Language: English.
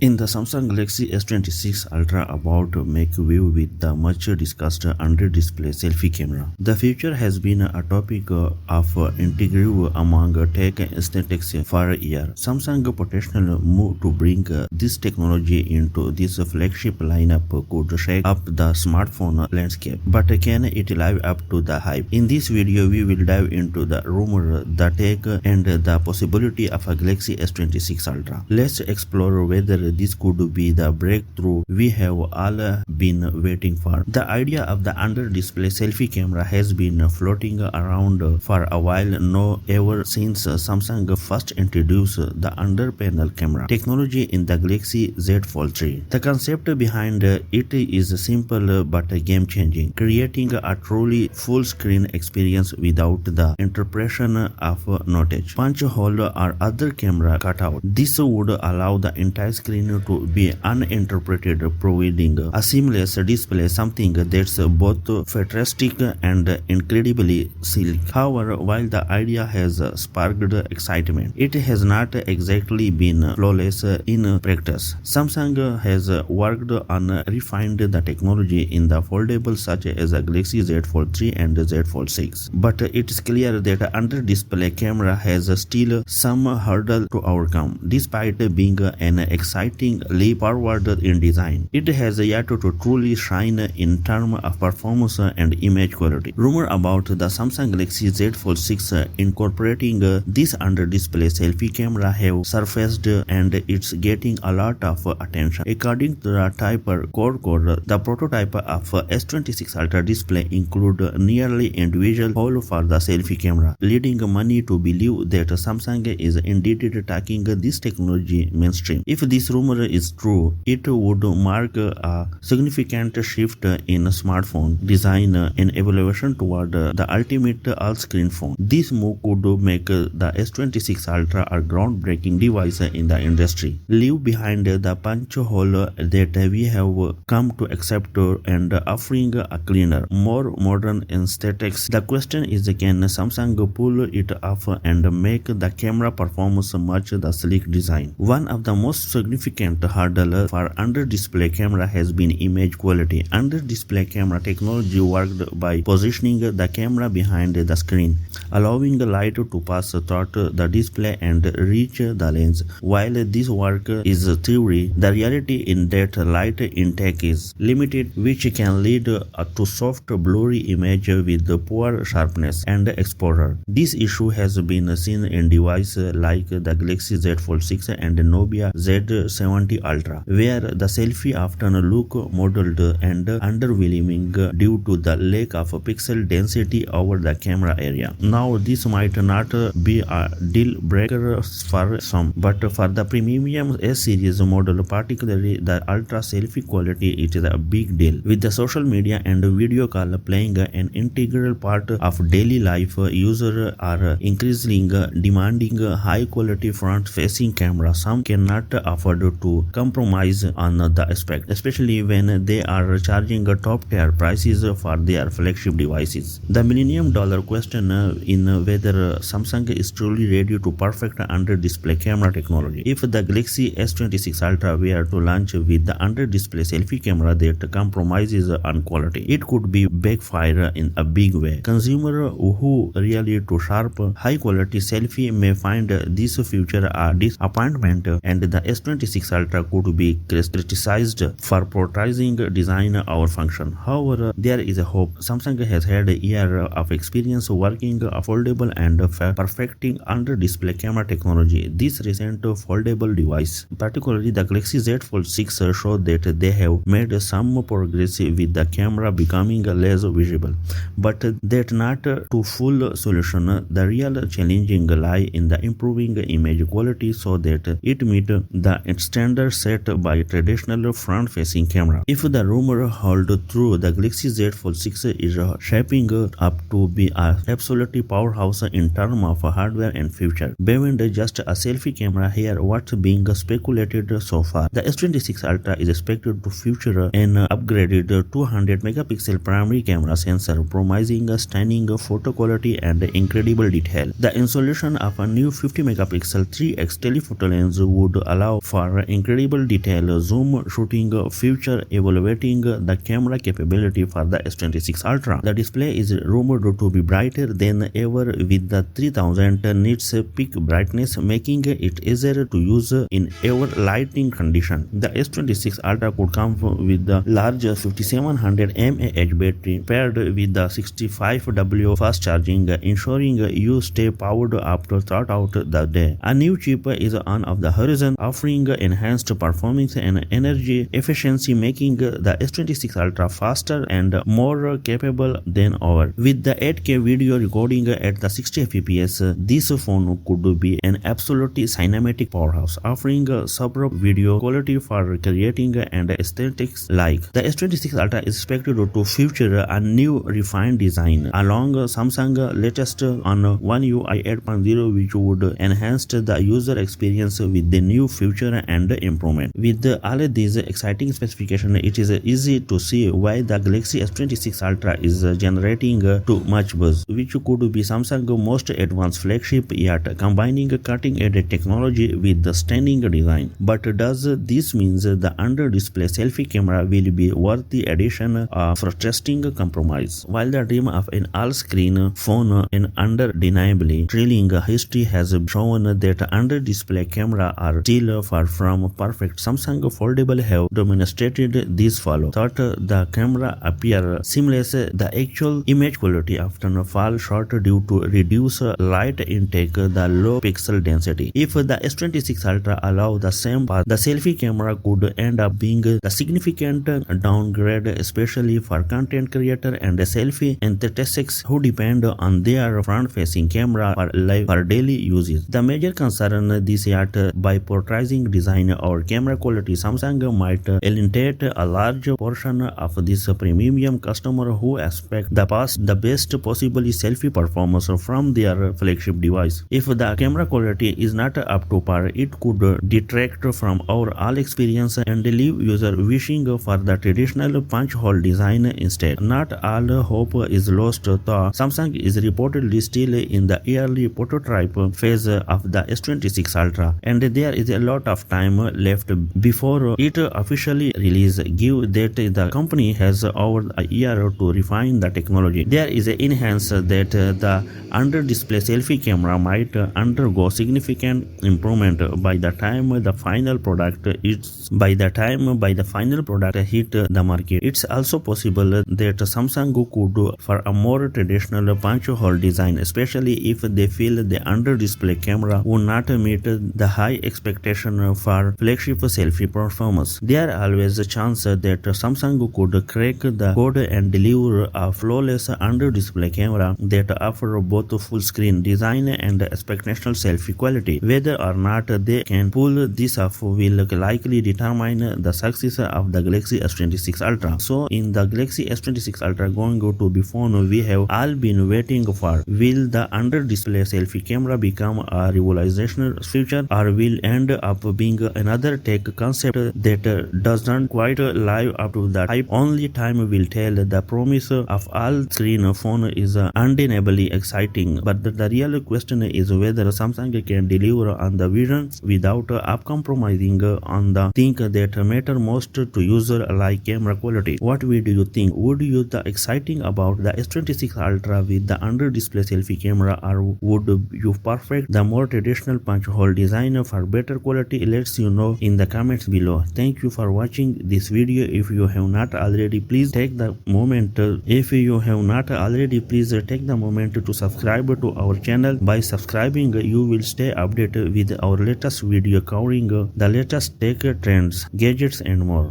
In the Samsung Galaxy S26 Ultra about to make view with the much discussed under-display selfie camera. The future has been a topic of intrigue among tech aesthetics for a year. Samsung potential move to bring this technology into this flagship lineup could shake up the smartphone landscape. But can it live up to the hype? In this video, we will dive into the rumor, the tech, and the possibility of a Galaxy S26 Ultra. Let's explore whether this could be the breakthrough we have all been waiting for. The idea of the under-display selfie camera has been floating around for a while now, ever since Samsung first introduced the under-panel camera technology in the Galaxy Z Fold 3. The concept behind it is simple but game-changing, creating a truly full-screen experience without the interpretation of notch, punch hole, or other camera cutout. This would allow the entire screen to be uninterpreted, providing a seamless display, something that's both futuristic and incredibly sleek. However, while the idea has sparked excitement, it has not exactly been flawless in practice. Samsung has worked on refined the technology in the foldables such as the Galaxy Z Fold 3 and Z Fold 6, but it's clear that under-display camera has still some hurdle to overcome. Despite being an exciting leap forward in design, it has yet to truly shine in terms of performance and image quality. Rumor about the Samsung Galaxy Z Fold 6 incorporating this under-display selfie camera have surfaced, and it's getting a lot of attention. According to the Typer code, the prototype of S26 Ultra display include nearly individual hole for the selfie camera, leading many to believe that Samsung is indeed taking this technology mainstream. If this rumor is true, it would mark a significant shift in smartphone design and evolution toward the ultimate all-screen phone. This move could make the S26 Ultra a groundbreaking device in the industry, leave behind the punch hole that we have come to accept and offering a cleaner, more modern aesthetics. The question is, can Samsung pull it off and make the camera performance match the sleek design? One of the most significant hurdle for under-display camera has been image quality. Under-display camera technology worked by positioning the camera behind the screen, allowing light to pass through the display and reach the lens. While this work is theory, the reality in that light intake is limited, which can lead to soft, blurry image with poor sharpness and exposure. This issue has been seen in devices like the Galaxy Z Fold 6 and Nubia Z70 Ultra, where the selfie often look modeled and underwhelming due to the lack of pixel density over the camera area. Now, this might not be a deal breaker for some, but for the premium S series model, particularly the Ultra, selfie quality is a big deal. With the social media and video call playing an integral part of daily life, users are increasingly demanding high quality front-facing camera. Some cannot afford to compromise on the aspect, especially when they are charging top-tier prices for their flagship devices. The $1 million question in whether Samsung is truly ready to perfect under-display camera technology. If the Galaxy S26 Ultra were to launch with the under-display selfie camera that compromises on quality, it could be backfire in a big way. Consumers who really to sharp, high-quality selfie may find this feature a disappointment, and the S26 Ultra could be criticized for prioritizing design over function. However, there is a hope. Samsung has had a year of experience working foldable and perfecting under-display camera technology. This recent foldable device, particularly the Galaxy Z Fold 6, showed that they have made some progress with the camera becoming less visible, but that not to full solution. The real challenging lie in the improving image quality so that it meet the standard set by traditional front-facing camera. If the rumor holds true, the Galaxy Z Fold 6 is shaping up to be an absolute powerhouse in terms of hardware and feature. Beyond just a selfie camera, here what's being speculated so far. The S26 Ultra is expected to feature an upgraded 200 megapixel primary camera sensor, promising stunning photo quality and incredible detail. The installation of a new 50 megapixel 3x telephoto lens would allow for for incredible detail, zoom shooting, future evaluating the camera capability for the S26 Ultra. The display is rumored to be brighter than ever with the 3000 nits peak brightness, making it easier to use in ever lighting condition. The S26 Ultra could come with the large 5700 mAh battery paired with the 65W fast charging, ensuring you stay powered up throughout the day. A new chip is on of the horizon, offering enhanced performance and energy efficiency, making the S26 Ultra faster and more capable than ever. With the 8K video recording at the 60 fps, this phone could be an absolutely cinematic powerhouse, offering superb video quality for creating and aesthetics like. The S26 Ultra is expected to feature a new refined design along Samsung latest on One UI 8.0, which would enhance the user experience with the new feature and improvement. With all these exciting specifications, it is easy to see why the Galaxy S26 Ultra is generating too much buzz, which could be Samsung's most advanced flagship yet, combining cutting-edge technology with the stunning design. But does this mean the under-display selfie camera will be worthy addition or frustrating compromise? While the dream of an all-screen phone in undeniably thrilling history has shown that under-display camera are still far from perfect, Samsung foldable have demonstrated this follow. Thought the camera appear seamless, the actual image quality often falls short due to reduced light intake, the low pixel density. If the S26 Ultra allow the same path, the selfie camera could end up being a significant downgrade, especially for content creator and selfie enthusiasts who depend on their front-facing camera for daily uses. The major concern this yet by prioritizing design or camera quality, Samsung might alienate a large portion of this premium customer who expect the best possible selfie performance from their flagship device. If the camera quality is not up to par, it could detract from our all experience and leave user wishing for the traditional punch hole design instead. Not all hope is lost, though Samsung is reportedly still in the early prototype phase of the S26 Ultra, and there is a lot of time left before it officially release. Give that the company has over a year to refine the technology, there is a enhance that the under-display selfie camera might undergo significant improvement by the time the final product hit the market. It's also possible that Samsung could for a more traditional punch hole design, especially if they feel the under-display camera would not meet the high expectation for flagship selfie performance. There are always a chance that Samsung could crack the code and deliver a flawless under-display camera that offers both full-screen design and exceptional selfie quality. Whether or not they can pull this off will likely determine the success of the Galaxy S26 Ultra. So, in the Galaxy S26 Ultra going to be phone we have all been waiting for, will the under-display selfie camera become a revolutionary feature, or will end up being another tech concept that does not quite live up to the hype? Only time will tell. The promise of all-screen phone is undeniably exciting, but the real question is whether Samsung can deliver on the vision without compromising on the things that matter most to user like camera quality. What would you think? Would you the exciting about the S26 Ultra with the under-display selfie camera, or would you perfect the more traditional punch hole design for better quality? Let you know in the comments below. Thank you for watching this video. If you have not already, please take the moment. Take the moment to subscribe to our channel. By subscribing, you will stay updated with our latest video covering the latest tech trends, gadgets, and more.